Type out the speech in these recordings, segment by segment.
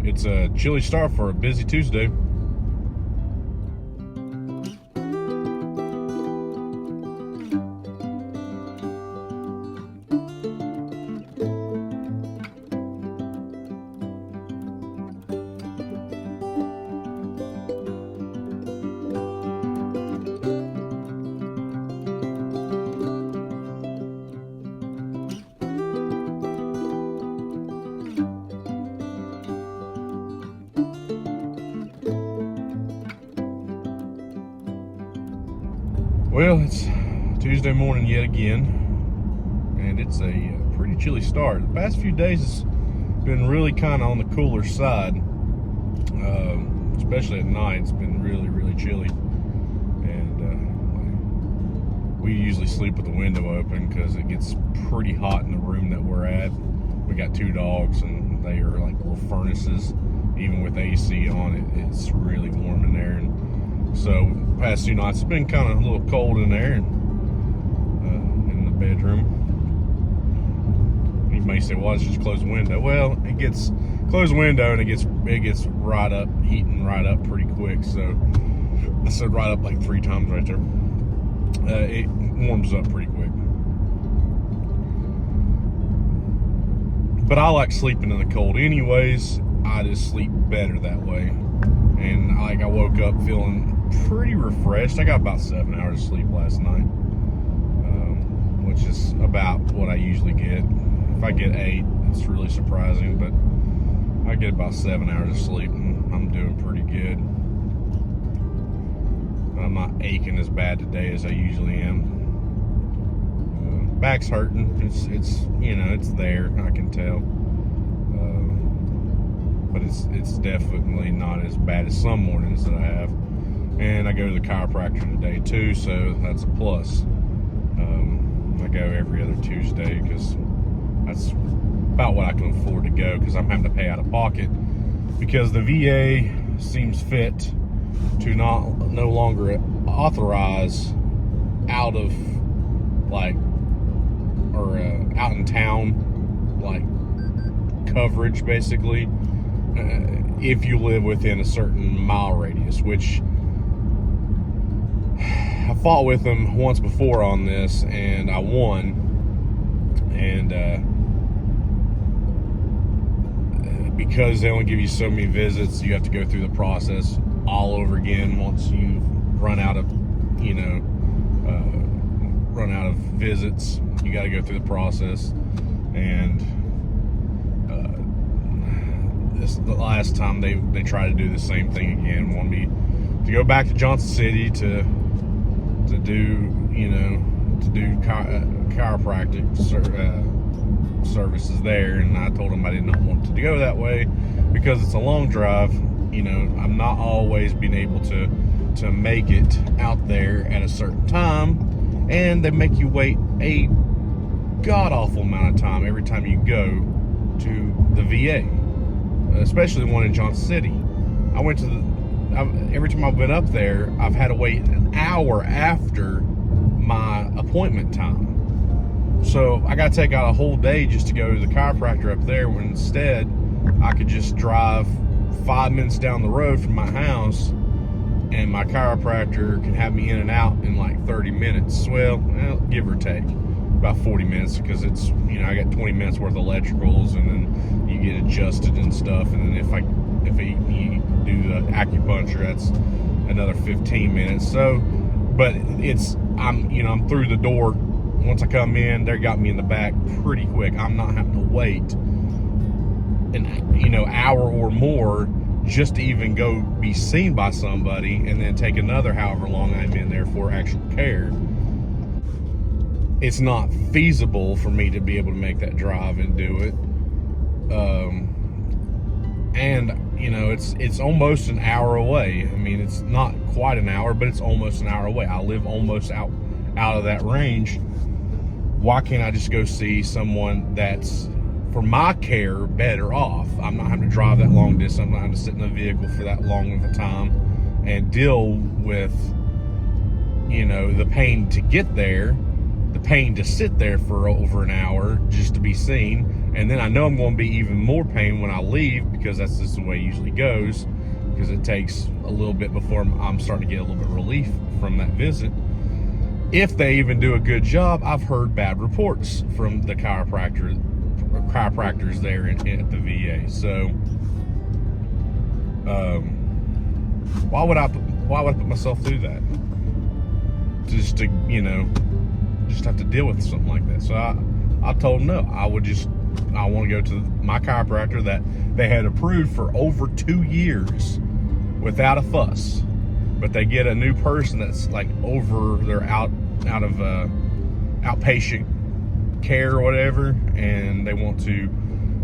It's a chilly start for a busy Tuesday. Well, it's Tuesday morning yet again, and it's a pretty chilly start. The past few days has been really kind of on the cooler side, especially at night. It's been really, really chilly, and we usually sleep with the window open because it gets pretty hot in the room that we're at. We got 2 dogs, and they are like little furnaces. Even with AC on it, it's really warm in there. And so past 2 nights, it's been kind of a little cold in there, and in the bedroom. You may say, "Well, it's just close the window." Well, it gets close the window, and it gets right up, heating right up pretty quick. So I said right up like 3 times right there. It warms up pretty quick. But I like sleeping in the cold anyways. I just sleep better that way. And I woke up feeling pretty refreshed. I got about 7 hours of sleep last night, which is about what I usually get. If I get 8, it's really surprising, but I get about 7 hours of sleep, and I'm doing pretty good. I'm not aching as bad today as I usually am. Back's hurting. It's there. I can tell. But it's definitely not as bad as some mornings that I have. And I go to the chiropractor today too, so that's a plus. I go every other Tuesday because that's about what I can afford to go, because I'm having to pay out of pocket because the VA seems fit to no longer authorize out of out in town coverage, basically, if you live within a certain mile radius, which I fought with them once before on this, and I won. And because they only give you so many visits, you have to go through the process all over again once you run out of visits. You got to go through the process. And this the last time they tried to do the same thing again. Want me to go back to Johnson City to do chiropractic services there, and I told them I did not want to go that way because it's a long drive. I'm not always being able to make it out there at a certain time, and they make you wait a god-awful amount of time every time you go to the VA, especially the one in Johnson City. Every time I've been up there, I've had to wait an hour after my appointment time. So I got to take out a whole day just to go to the chiropractor up there, when instead I could just drive 5 minutes down the road from my house, and my chiropractor can have me in and out in like 30 minutes. Well, give or take about 40 minutes, because it's, I got 20 minutes worth of electricals, and then you get adjusted and stuff. And then if you do the acupuncture, that's another 15 minutes. So, but I'm through the door. Once I come in, they got me in the back pretty quick. I'm not having to wait an hour or more just to even go be seen by somebody, and then take another however long I'm in there for actual care. It's not feasible for me to be able to make that drive and do it. It's almost an hour away. I mean, it's not quite an hour, but it's almost an hour away. I live almost out of that range. Why can't I just go see someone that's, for my care, better off? I'm not having to drive that long distance. I'm not having to sit in a vehicle for that long of a time and deal with, the pain to get there, the pain to sit there for over an hour just to be seen, And then I know I'm going to be even more pain when I leave, because that's just the way it usually goes, because it takes a little bit before I'm starting to get a little bit of relief from that visit. If they even do a good job, I've heard bad reports from the chiropractors there at the VA. So why would I put myself through that? Just to, just have to deal with something like that. So I told them no. I want to go to my chiropractor that they had approved for over 2 years without a fuss. But they get a new person that's like over their out of outpatient care or whatever, and they want to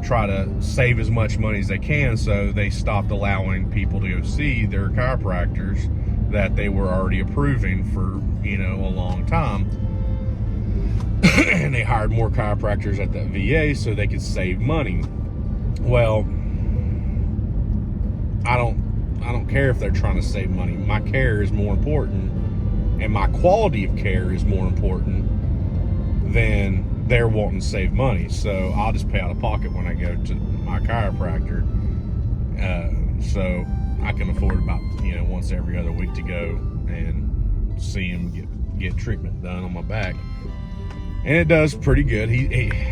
try to save as much money as they can, so they stopped allowing people to go see their chiropractors that they were already approving for a long time. And they hired more chiropractors at that VA so they could save money. Well, I don't care if they're trying to save money. My care is more important, and my quality of care is more important than they're wanting to save money. So I'll just pay out of pocket when I go to my chiropractor, so I can afford about once every other week to go and see him get treatment done on my back. And it does pretty good.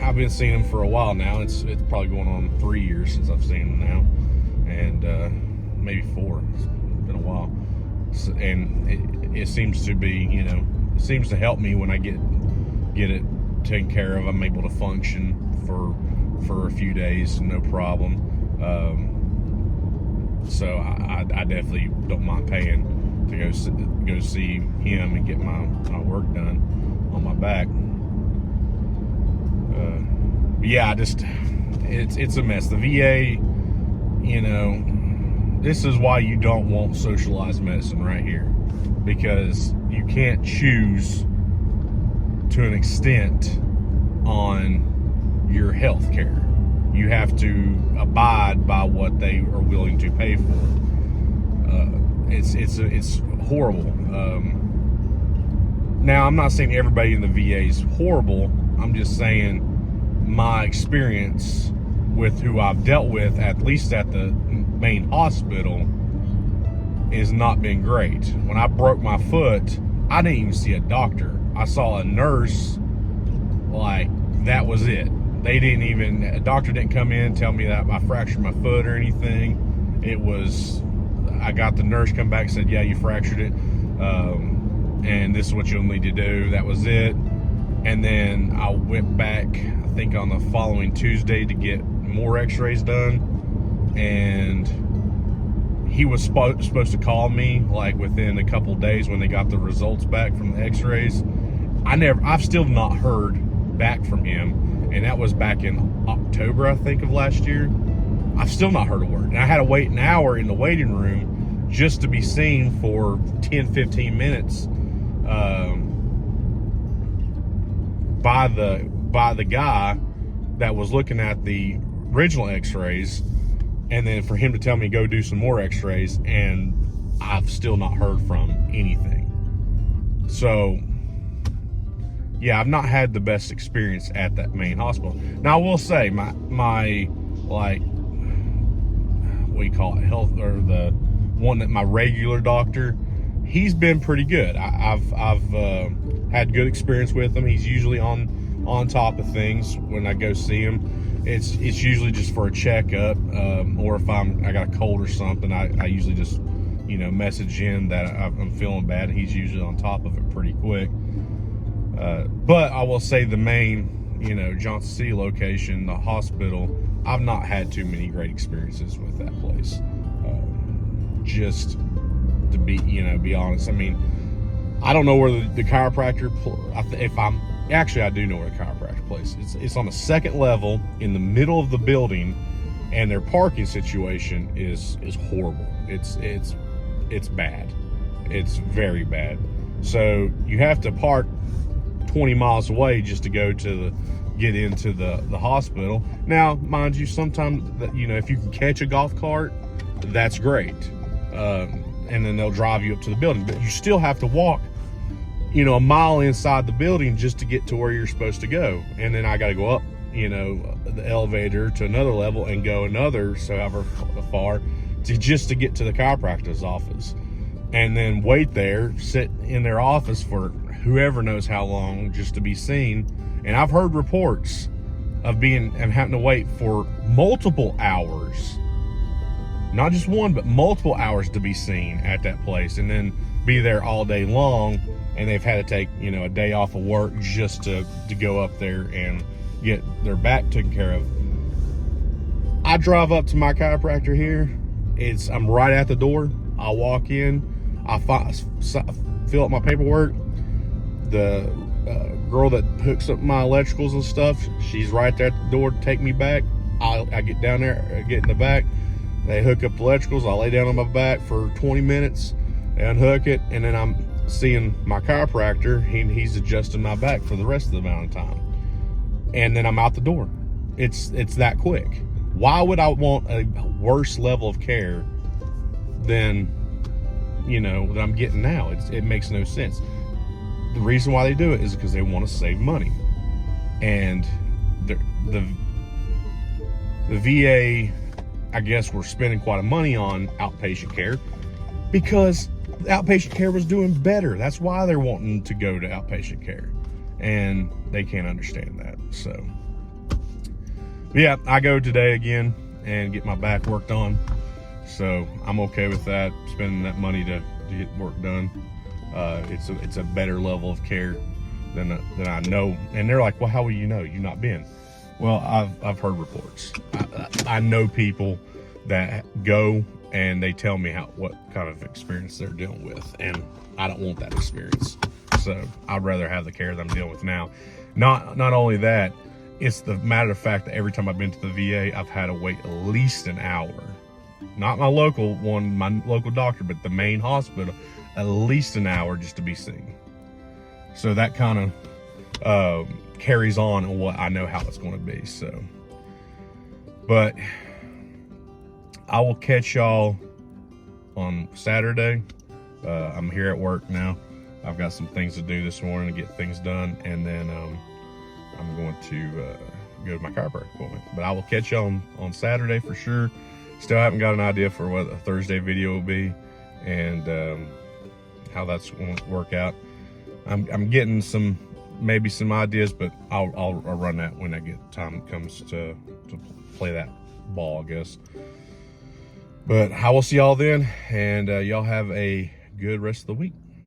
I've been seeing him for a while now. It's probably going on 3 years since I've seen him now, and maybe 4. It's been a while. So, and it seems to be, it seems to help me when I get it taken care of. I'm able to function for a few days, no problem. So I definitely don't mind paying to go see him and get my work done on my back. Yeah, it's a mess. The VA, this is why you don't want socialized medicine right here, because you can't choose to an extent on your health care. You have to abide by what they are willing to pay for. It's horrible. Now, I'm not saying everybody in the VA is horrible. I'm just saying my experience with who I've dealt with, at least at the main hospital, has not been great. When I broke my foot, I didn't even see a doctor. I saw a nurse, like, that was it. A doctor didn't come in and tell me that I fractured my foot or anything. I got the nurse come back and said, yeah, you fractured it, and this is what you'll need to do. That was it. And then I went back, I think on the following Tuesday, to get more x-rays done, and he was supposed to call me like within a couple days when they got the results back from the x-rays. I've still not heard back from him, and that was back in October, I think, of last year. I've still not heard a word, and I had to wait an hour in the waiting room just to be seen for 10-15 minutes by the guy that was looking at the original x-rays, and then for him to tell me go do some more x-rays, and I've still not heard from anything. So yeah, I've not had the best experience at that main hospital. Now, I will say my like, what do you call it, health, or the one that my regular doctor, he's been pretty good. I've had good experience with him. He's usually on top of things when I go see him. It's usually just for a checkup, or if I got a cold or something, I usually just message him that I'm feeling bad, and he's usually on top of it pretty quick. But I will say the main, Johnson City location, the hospital, I've not had too many great experiences with that place. Just to be honest. I mean, I don't know where the chiropractor, I do know where the chiropractor place is. It's on the second level in the middle of the building, and their parking situation is horrible. It's bad. It's very bad. So you have to park 20 miles away just to get into the hospital. Now, mind you, sometimes if you can catch a golf cart, that's great. And then they'll drive you up to the building, but you still have to walk, a mile inside the building just to get to where you're supposed to go. And then I got to go up the elevator to another level and go another, so however far, to get to the chiropractor's office, and then wait there, sit in their office for whoever knows how long just to be seen. And I've heard reports of having to wait for multiple hours, not just one, but multiple hours to be seen at that place, and then be there all day long. And they've had to take, a day off of work just to go up there and get their back taken care of. I drive up to my chiropractor here. I'm right at the door. I walk in, I fill up my paperwork. The girl that hooks up my electricals and stuff, she's right there at the door to take me back. I get down there, get in the back. They hook up the electricals. I lay down on my back for 20 minutes. They unhook it, and then I'm seeing my chiropractor. He's adjusting my back for the rest of the amount of time, and then I'm out the door. It's that quick. Why would I want a worse level of care than that I'm getting now? It makes no sense. The reason why they do it is because they want to save money, and the VA, I guess, we're spending quite a money on outpatient care because outpatient care was doing better. That's why they're wanting to go to outpatient care, and they can't understand that. So yeah, I go today again and get my back worked on, so I'm okay with that, spending that money to get work done. It's a better level of care than I know. And they're like, well, how will you know? You've not been. Well, I've heard reports. I know people that go and they tell me what kind of experience they're dealing with, and I don't want that experience. So I'd rather have the care that I'm dealing with now. Not only that, it's the matter of fact that every time I've been to the VA, I've had to wait at least an hour. Not my local one, my local doctor, but the main hospital, at least an hour just to be seen. So that kind of carries on what I know how it's going to be. So, but I will catch y'all on Saturday. I'm here at work now. I've got some things to do this morning to get things done, and then I'm going to go to my chiropractic appointment. But I will catch y'all on Saturday for sure. Still haven't got an idea for what a Thursday video will be, and how that's going to work out. I'm getting maybe some ideas, but I'll run that when time comes to play that ball, I guess. But I will see y'all then, and y'all have a good rest of the week.